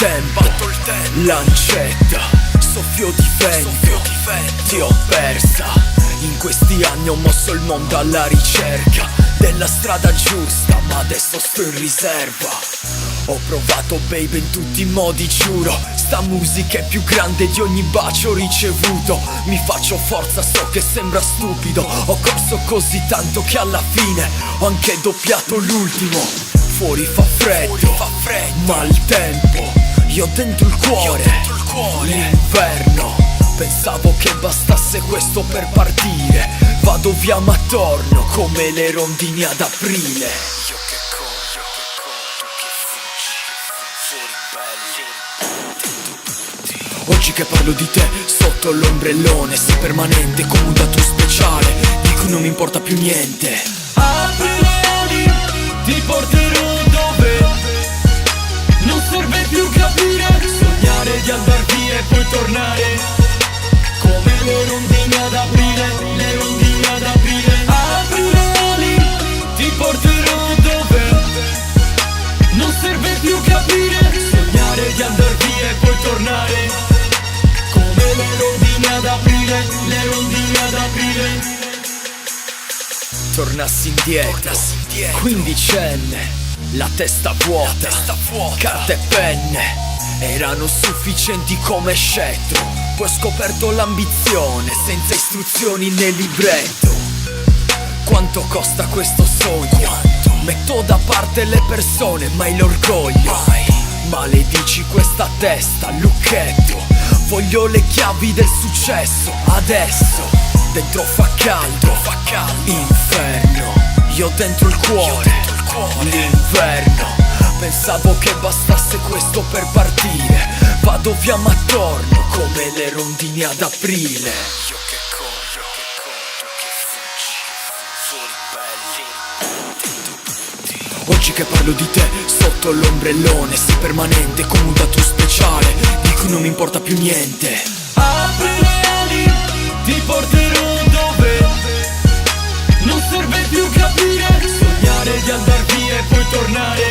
tempo, lancetta, soffio di vento, ti ho persa. In questi anni ho mosso il mondo alla ricerca della strada giusta, ma adesso sto in riserva. Ho provato baby in tutti i modi, giuro, sta musica è più grande di ogni bacio ricevuto. Mi faccio forza, so che sembra stupido, ho corso così tanto che alla fine ho anche doppiato l'ultimo. Fuori fa freddo, ma il tempo, io ho dentro il cuore, l'inverno. Pensavo che bastasse questo per partire, vado via ma torno come le rondini ad aprile. Io che corro, tu che fuggi, fuori belli. Oggi che parlo di te, sotto l'ombrellone, sei permanente come un tattoo speciale, di cui non mi importa più niente. Apri le ali, ti porterò dove non serve più capire, sognare di andar via e poi tornare. Come le rondini ad aprile, le rondini ad aprile. Apri le ali, ti porterò dove non serve più capire, sognare di andar via e poi tornare. Come le rondini ad aprile, le rondini ad aprile. Tornassi indietro, quindicenne, la testa vuota, carta e penne erano sufficienti come scettro. Poi ho scoperto l'ambizione senza istruzioni né libretto. Quanto costa questo sogno? Metto da parte le persone, mai l'orgoglio. Maledici questa testa, lucchetto. Voglio le chiavi del successo, adesso. Dentro fa caldo, inferno. Io ho dentro il cuore, l'inverno. Pensavo che bastasse questo per partire, vado via ma torno come le rondini ad aprile. Io che corro, tu che fuggi, fuori belli. Oggi che parlo di te, sotto l'ombrellone, sei permanente come un tattoo speciale, di cui non mi importa più niente. Apri le ali, ti porterò dove non serve più capire, sognare di andar via e poi tornare.